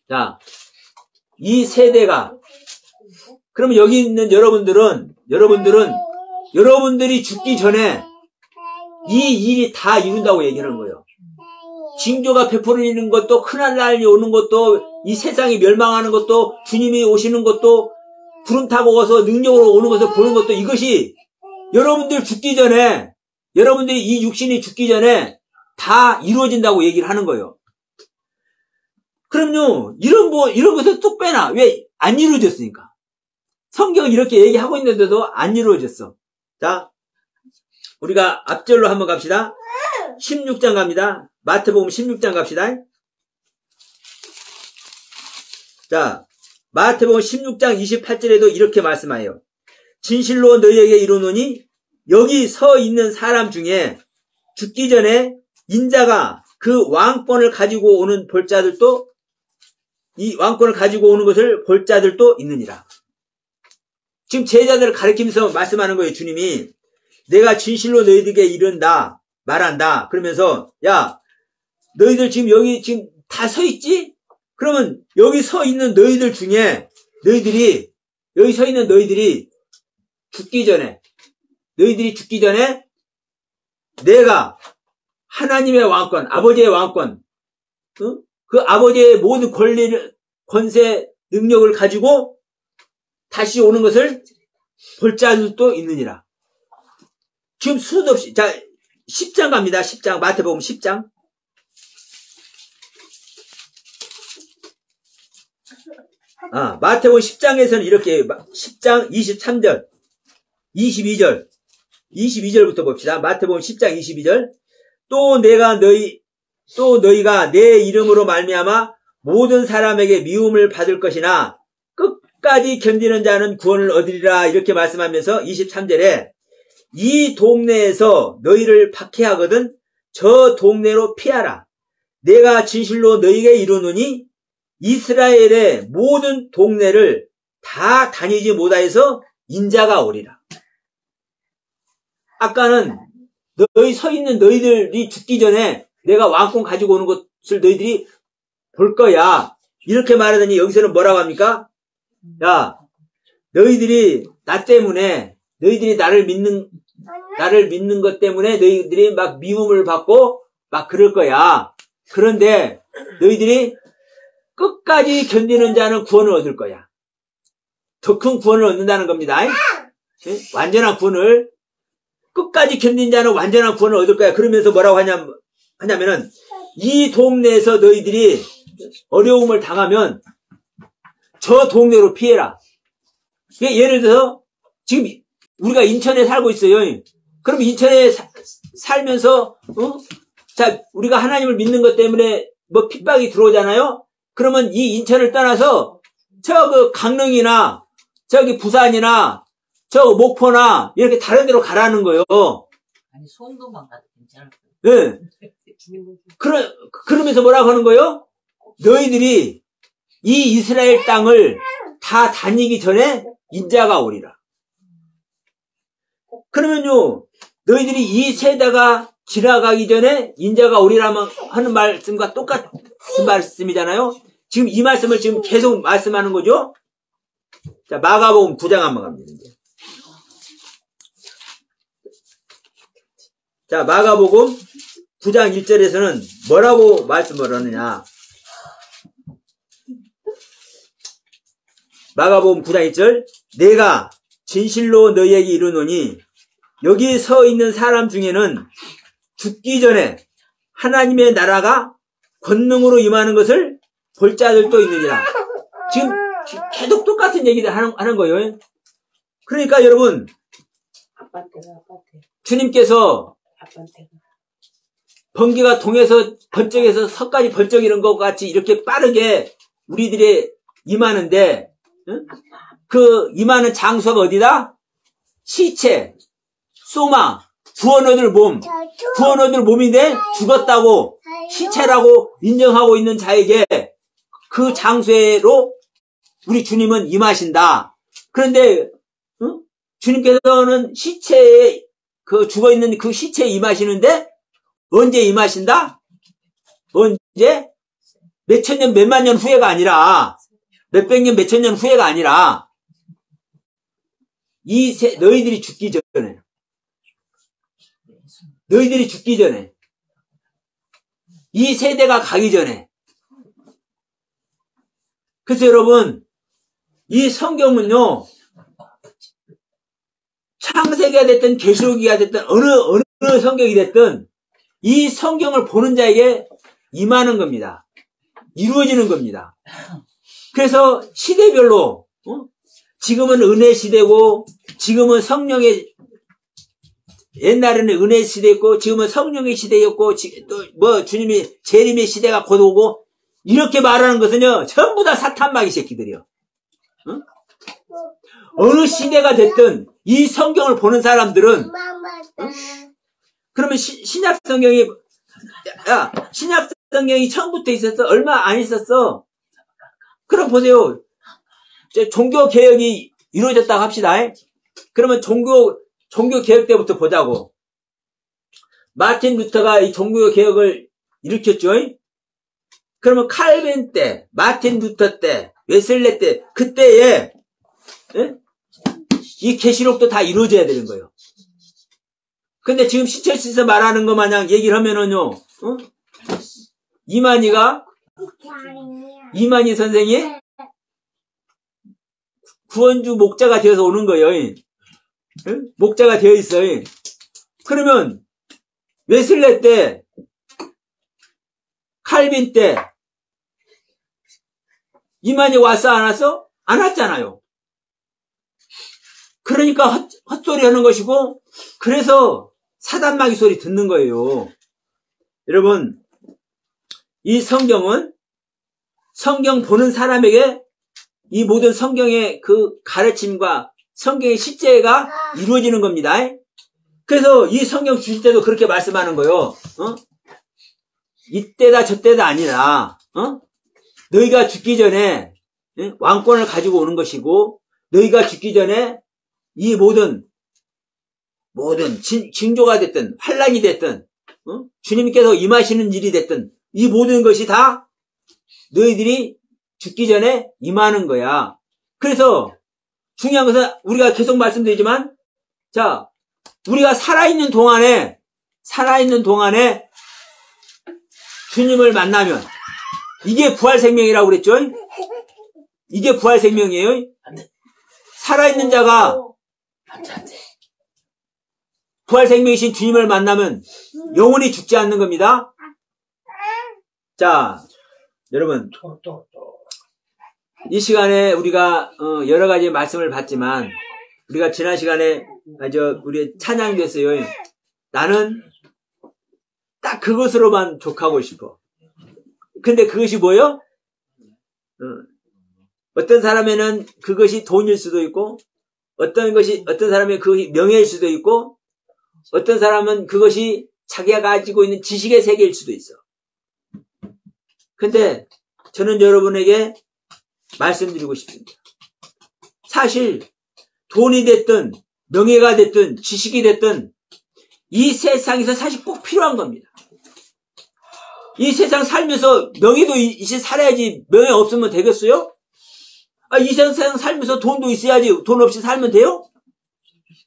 Speaker 1: 자, 이 세대가, 그러면 여기 있는 여러분들이 죽기 전에 이 일이 다 이룬다고 얘기하는 거예요. 징조가 베풀어지는 것도, 큰날이 오는 것도, 이 세상이 멸망하는 것도, 주님이 오시는 것도, 구름 타고 와서 능력으로 오는 것을 보는 것도, 이것이 여러분들 죽기 전에, 여러분들이 이 육신이 죽기 전에 다 이루어진다고 얘기를 하는 거예요. 그럼요, 이런 것을 뚝 빼놔. 왜? 안 이루어졌으니까. 성경은 이렇게 얘기하고 있는데도 안 이루어졌어. 자, 우리가 앞절로 한번 갑시다. 16장 갑니다. 마태복음 16장 갑시다. 자, 마태복음 16장 28절에도 이렇게 말씀하여요. 진실로 너희에게 이르노니 여기 서 있는 사람 중에 죽기 전에 인자가 그 왕권을 가지고 오는 볼자들도, 이 왕권을 가지고 오는 것을 볼 자들도 있느니라. 지금 제자들을 가리키면서 말씀하는 거예요. 주님이 내가 진실로 너희들에게 이른다, 말한다. 그러면서 야, 너희들 지금 여기 지금 다 서 있지? 그러면 여기 서 있는 너희들 중에 여기 서 있는 너희들이 죽기 전에 내가 하나님의 왕권, 아버지의 왕권, 그 아버지의 모든 권리를, 권세, 능력을 가지고 다시 오는 것을 볼 자들도 있느니라. 지금 수도 없이, 자, 10장 갑니다. 10장, 마태복음 10장. 마태복음 10장에서는 이렇게, 10장 23절, 22절부터 봅시다. 마태복음 10장 22절. 또 너희가 내 이름으로 말미암아 모든 사람에게 미움을 받을 것이나 끝까지 견디는 자는 구원을 얻으리라. 이렇게 말씀하면서 23절에 이 동네에서 너희를 박해하거든 저 동네로 피하라. 내가 진실로 너희에게 이르노니 이스라엘의 모든 동네를 다 다니지 못하여서 인자가 오리라. 아까는 너희 서 있는 너희들이 죽기 전에 내가 왕권 가지고 오는 것을 너희들이 볼 거야. 이렇게 말하더니 여기서는 뭐라고 합니까? 야, 너희들이 나 때문에, 너희들이 나를 믿는 것 때문에 너희들이 막 미움을 받고 막 그럴 거야. 그런데 너희들이 끝까지 견디는 자는 구원을 얻을 거야. 더 큰 구원을 얻는다는 겁니다. 완전한 구원을, 끝까지 견딘 자는 완전한 구원을 얻을 거야. 그러면서 뭐라고 하냐면은 이 동네에서 너희들이 어려움을 당하면 저 동네로 피해라. 예를 들어서 지금 우리가 인천에 살고 있어요. 그럼 인천에 살면서 자, 우리가 하나님을 믿는 것 때문에 뭐 핍박이 들어오잖아요. 그러면 이 인천을 떠나서 저 강릉이나 저기 부산이나 저 목포나 이렇게 다른 데로 가라는 거예요.
Speaker 2: 아니 송도만 가도 괜찮을 거예요.
Speaker 1: 네. 그러면서 뭐라고 하는 거예요? 너희들이 이 이스라엘 땅을 다 다니기 전에 인자가 오리라. 그러면요, 너희들이 이 세대가 지나가기 전에 인자가 오리라면 하는 말씀과 똑같은 말씀이잖아요. 지금 이 말씀을 지금 계속 말씀하는 거죠. 자, 마가복음 9장 한번 갑니다. 자, 마가복음 9장 1절에서는 뭐라고 말씀을 하느냐. 마가복음 9장 1절. 내가 진실로 너희에게 이르노니 여기 서 있는 사람 중에는 죽기 전에 하나님의 나라가 권능으로 임하는 것을 볼 자들도 있느니라. 지금 계속 똑같은 얘기를 하는 거예요. 그러니까 여러분, 주님께서 번개가 동에서 번쩍에서 서까지 번쩍 이런 것 같이 이렇게 빠르게 우리들의 임하는데, 그 임하는 장소가 어디다? 시체, 소마, 구원 얻을 몸인데 죽었다고 시체라고 인정하고 있는 자에게 그 장소로 우리 주님은 임하신다. 그런데 주님께서는 시체에 그 죽어있는 그 시체에 임하시는데 언제 임하신다? 언제? 몇천 년, 몇만 년 후에가 아니라, 몇백 년, 몇천 년 후에가 아니라, 너희들이 죽기 전에, 이 세대가 가기 전에. 그래서 여러분, 이 성경은요, 창세기가 됐든 계시록이가 됐든 어느 성경이 됐든 이 성경을 보는 자에게 임하는 겁니다. 이루어지는 겁니다. 그래서 시대별로 지금은 은혜 시대고 지금은 성령의 옛날에는 은혜 시대였고 지금은 성령의 시대였고 또 뭐 주님이 재림의 시대가 곧 오고 이렇게 말하는 것은요 전부 다 사탄마귀 새끼들이요. 어느 시대가 됐든 이 성경을 보는 사람들은 그러면 신약 성경이 신약 성경이 처음부터 있었어? 얼마 안 있었어? 그럼 보세요. 종교 개혁이 이루어졌다고 합시다. 그러면 종교 개혁 때부터 보자고. 마틴 루터가 이 종교 개혁을 일으켰죠. 그러면 칼빈 때, 마틴 루터 때, 웨슬레 때, 그때에 이 계시록도 다 이루어져야 되는 거예요. 근데 지금 시철시에서 말하는 것 마냥 얘기를 하면은요, 이만희 선생이 구원주 목자가 되어서 오는 거예요. 목자가 되어 있어요. 그러면 웨슬레 때, 칼빈 때 이만희 왔어 안 왔어? 안 왔잖아요. 그러니까 헛소리 하는 것이고 그래서 사단마귀 소리 듣는 거예요. 여러분 이 성경은 성경 보는 사람에게 이 모든 성경의 그 가르침과 성경의 실제가 이루어지는 겁니다. 그래서 이 성경 주실 때도 그렇게 말씀하는 거예요. 이때다 저때다 아니라 너희가 죽기 전에 왕권을 가지고 오는 것이고 너희가 죽기 전에 이 모든 징조가 됐든 환난이 됐든 주님께서 임하시는 일이 됐든 이 모든 것이 다 너희들이 죽기 전에 임하는 거야. 그래서 중요한 것은 우리가 계속 말씀드리지만 자 우리가 살아있는 동안에 주님을 만나면 이게 부활생명이라고 그랬죠? 이게 부활생명이에요. 살아있는 자가 부활생명이신 주님을 만나면 영원히 죽지 않는 겁니다. 자, 여러분 이 시간에 우리가 여러 가지 말씀을 받지만 우리가 지난 시간에 우리 찬양이 됐어요. 나는 딱 그것으로만 족하고 싶어. 근데 그것이 뭐요? 어떤 사람에는 그것이 돈일 수도 있고 어떤 사람의 그것이 명예일 수도 있고 어떤 사람은 그것이 자기가 가지고 있는 지식의 세계일 수도 있어. 근데 저는 여러분에게 말씀드리고 싶습니다. 사실 돈이 됐든 명예가 됐든 지식이 됐든 이 세상에서 사실 꼭 필요한 겁니다. 이 세상 살면서 명예도 이제 살아야지 명예 없으면 되겠어요? 이 세상 살면서 돈도 있어야지 돈 없이 살면 돼요?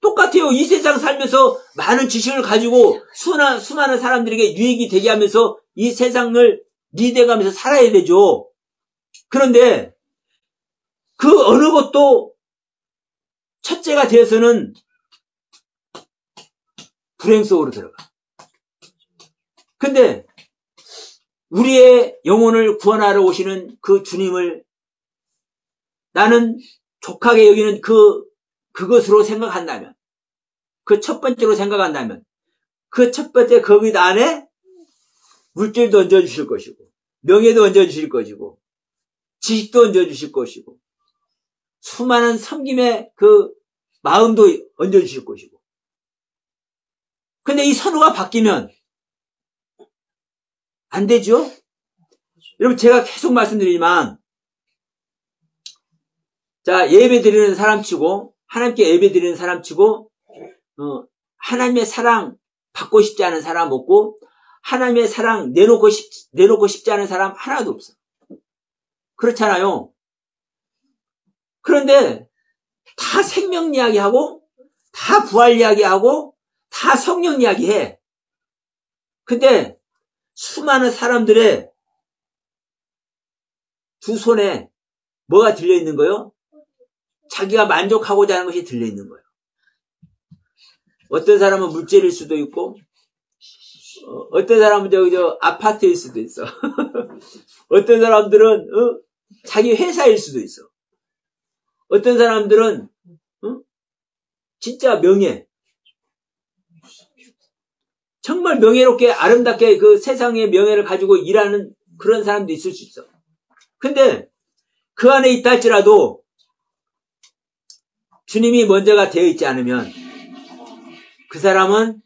Speaker 1: 똑같아요. 이 세상 살면서 많은 지식을 가지고 수많은 사람들에게 유익이 되게 하면서 이 세상을 리드해가면서 살아야 되죠. 그런데 그 어느 것도 첫째가 되어서는 불행 속으로 들어가. 근데 우리의 영혼을 구원하러 오시는 그 주님을 나는 족하게 여기는 그것으로 생각한다면, 그 첫 번째로 생각한다면, 그 첫 번째 거기 안에 물질도 얹어주실 것이고, 명예도 얹어주실 것이고, 지식도 얹어주실 것이고, 수많은 섬김의 그 마음도 얹어주실 것이고. 근데 이 선호가 바뀌면 안 되죠? 여러분, 제가 계속 말씀드리지만, 자, 예배 드리는 사람 치고, 하나님께 예배 드리는 사람 치고, 하나님의 사랑 받고 싶지 않은 사람 없고, 하나님의 사랑 내놓고 싶지 않은 사람 하나도 없어. 그렇잖아요. 그런데 다 생명 이야기하고, 다 부활 이야기하고, 다 성령 이야기해. 근데 수많은 사람들의 두 손에 뭐가 들려있는 거요? 자기가 만족하고자 하는 것이 들려있는 거예요. 어떤 사람은 물질일 수도 있고 어떤 사람은 아파트일 수도 있어. 어떤 사람들은, 자기 회사일 수도 있어. 어떤 사람들은, 진짜 명예. 정말 명예롭게, 아름답게 그 세상의 명예를 가지고 일하는 그런 사람도 있을 수 있어. 근데, 그 안에 있다 할지라도, 주님이 먼저가 되어 있지 않으면, 그 사람은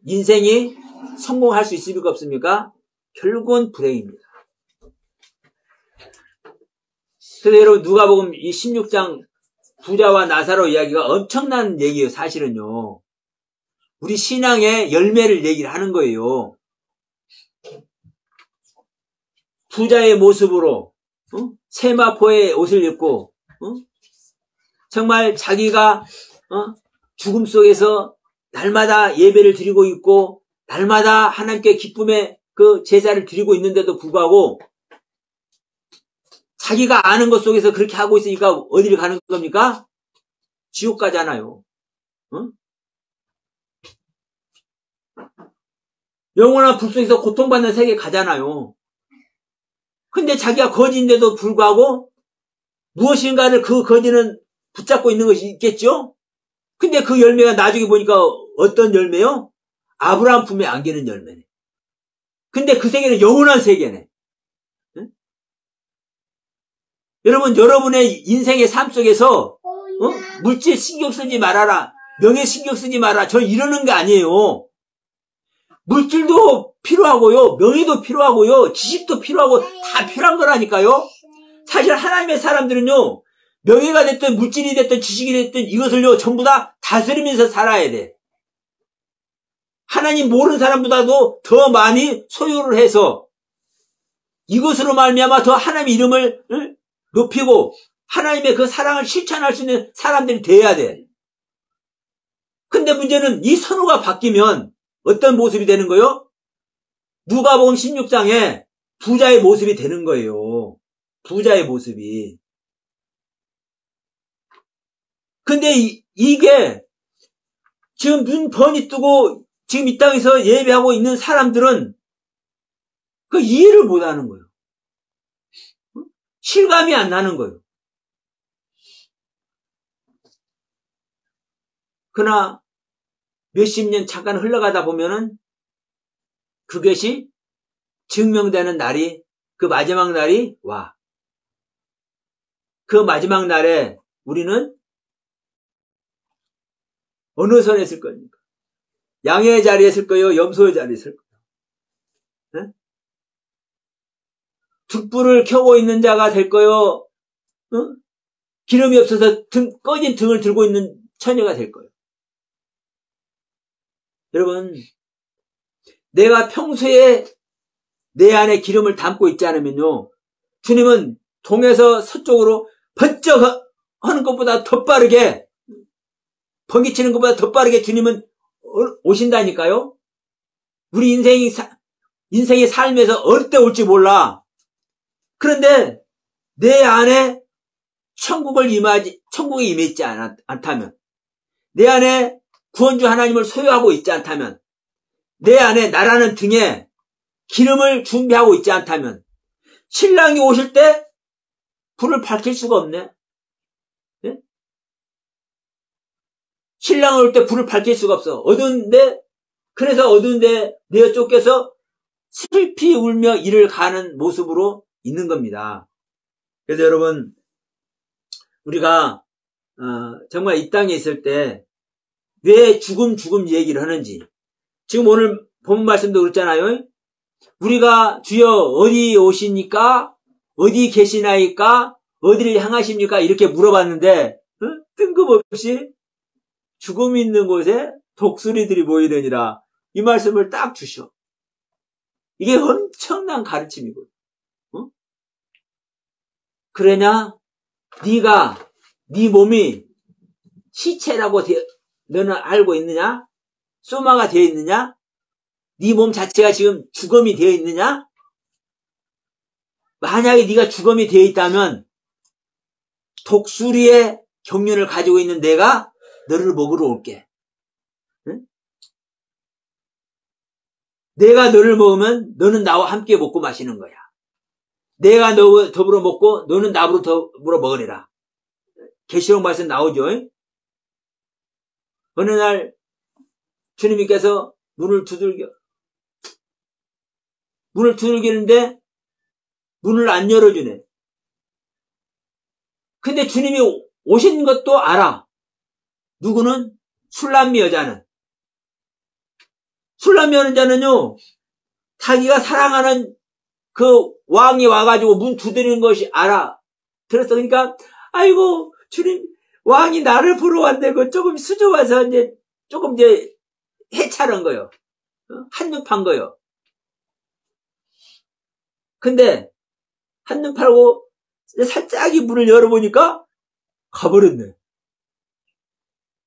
Speaker 1: 인생이 성공할 수 있습니까? 없습니까? 결국은 불행입니다. 그래서 여러분, 누가복음 이 16장 부자와 나사로 이야기가 엄청난 얘기예요, 사실은요. 우리 신앙의 열매를 얘기를 하는 거예요. 부자의 모습으로, 세마포의 옷을 입고, 정말 자기가, 죽음 속에서 날마다 예배를 드리고 있고, 날마다 하나님께 기쁨의 그 제사를 드리고 있는데도 불구하고, 자기가 아는 것 속에서 그렇게 하고 있으니까 어디를 가는 겁니까? 지옥 가잖아요. 영원한 불 속에서 고통받는 세계 가잖아요. 근데 자기가 거지인데도 불구하고 무엇인가를 그 거지는 붙잡고 있는 것이 있겠죠? 근데 그 열매가 나중에 보니까 어떤 열매요? 아브라함 품에 안기는 열매네. 근데 그 세계는 영원한 세계네. 응? 여러분, 여러분의 인생의 삶 속에서 물질 신경 쓰지 말아라, 명예 신경 쓰지 마라, 저 이러는 게 아니에요. 물질도 필요하고요, 명예도 필요하고요, 지식도 필요하고 다 필요한 거라니까요. 사실 하나님의 사람들은요, 명예가 됐든 물질이 됐든 지식이 됐든 이것을요 전부 다 다스리면서 살아야 돼. 하나님 모르는 사람보다도 더 많이 소유를 해서 이것으로 말미암아 더 하나님의 이름을 높이고 하나님의 그 사랑을 실천할 수 있는 사람들이 돼야 돼. 근데 문제는 이 선호가 바뀌면 어떤 모습이 되는 거예요? 누가복음 16장에 부자의 모습이 되는 거예요. 부자의 모습이. 근데 이게 지금 눈 번이 뜨고 지금 이 땅에서 예배하고 있는 사람들은 그 이해를 못 하는 거예요. 실감이 안 나는 거예요. 그러나 몇십 년 잠깐 흘러가다 보면은 그것이 증명되는 날이, 그 마지막 날이 와. 그 마지막 날에 우리는 어느 선에 있을 겁니까? 양의 자리에 있을 거예요? 염소의 자리에 있을 거예요? 네? 등불을 켜고 있는 자가 될 거예요? 기름이 없어서 꺼진 등을 들고 있는 처녀가 될 거예요. 여러분, 내가 평소에 내 안에 기름을 담고 있지 않으면요, 주님은 동에서 서쪽으로 번쩍 하는 것보다 더 빠르게, 번개치는 것보다 더 빠르게 주님은 오신다니까요. 우리 인생의 삶에서 어느 때 올지 몰라. 그런데 내 안에 천국에 임했지 않다면, 내 안에 구원주 하나님을 소유하고 있지 않다면, 내 안에 나라는 등에 기름을 준비하고 있지 않다면, 신랑이 오실 때 불을 밝힐 수가 없네. 네? 신랑이 올 때 불을 밝힐 수가 없어. 어두운데, 그래서 어두운데 내어 쫓겨서 슬피 울며 일을 가는 모습으로 있는 겁니다. 그래서 여러분, 우리가 정말 이 땅에 있을 때 왜 죽음 얘기를 하는지, 지금 오늘 본 말씀도 그렇잖아요. 우리가 주여 어디 오시니까, 어디 계시나이까, 어디를 향하십니까, 이렇게 물어봤는데 뜬금없이 죽음이 있는 곳에 독수리들이 모이느니라, 이 말씀을 딱 주셔. 이게 엄청난 가르침이거든. 그러냐? 네가 네 몸이 시체라고 너는 알고 있느냐? 소마가 되어 있느냐? 네 몸 자체가 지금 죽음이 되어 있느냐? 만약에 네가 죽음이 되어 있다면 독수리의 경륜을 가지고 있는 내가 너를 먹으러 올게. 응? 내가 너를 먹으면 너는 나와 함께 먹고 마시는 거야. 내가 너 더불어 먹고 너는 나로 더불어 먹으리라. 계시록 말씀 나오죠. 어느 날 주님께서 문을 두들기는데 문을 안 열어주네. 근데 주님이 오신 것도 알아. 누구는? 술람미 여자는. 술람미 여자는요, 자기가 사랑하는 그 왕이 와가지고 문 두드리는 것이 알아. 들었어. 그러니까, 아이고, 주님, 왕이 나를 보러 왔는데, 그 조금 수줍어서 조금 해차는 거요. 한눈 판 거요. 근데, 한눈 팔고, 살짝이 문을 열어보니까, 가버렸네.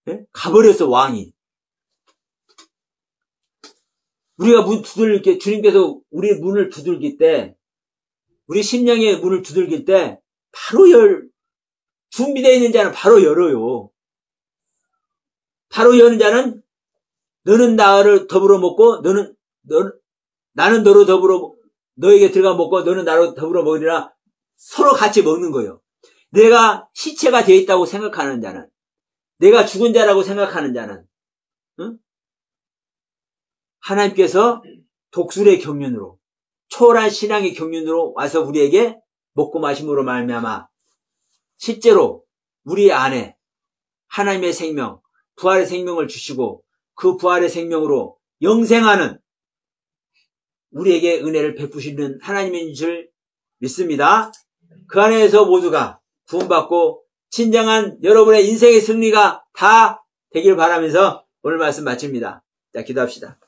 Speaker 1: 예? 가버렸어, 왕이. 우리가 문 두들길 때, 주님께서 우리 문을 두들길 때, 우리 심령의 문을 두들길 때, 바로 준비되어 있는 자는 바로 열어요. 바로 여는 자는, 너는 나를 더불어 먹고, 나는 너로 더불어, 너에게 들어가 먹고, 너는 나로 더불어 먹으리라. 서로 같이 먹는 거예요. 내가 시체가 되어 있다고 생각하는 자는, 내가 죽은 자라고 생각하는 자는, 응? 하나님께서 독수리의 경륜으로, 초월한 신앙의 경륜으로 와서 우리에게 먹고 마심으로 말미암아 실제로 우리 안에 하나님의 생명, 부활의 생명을 주시고 그 부활의 생명으로 영생하는 우리에게 은혜를 베푸시는 하나님인 줄 믿습니다. 그 안에서 모두가 구원받고 진정한 여러분의 인생의 승리가 다 되길 바라면서 오늘 말씀 마칩니다. 자, 기도합시다.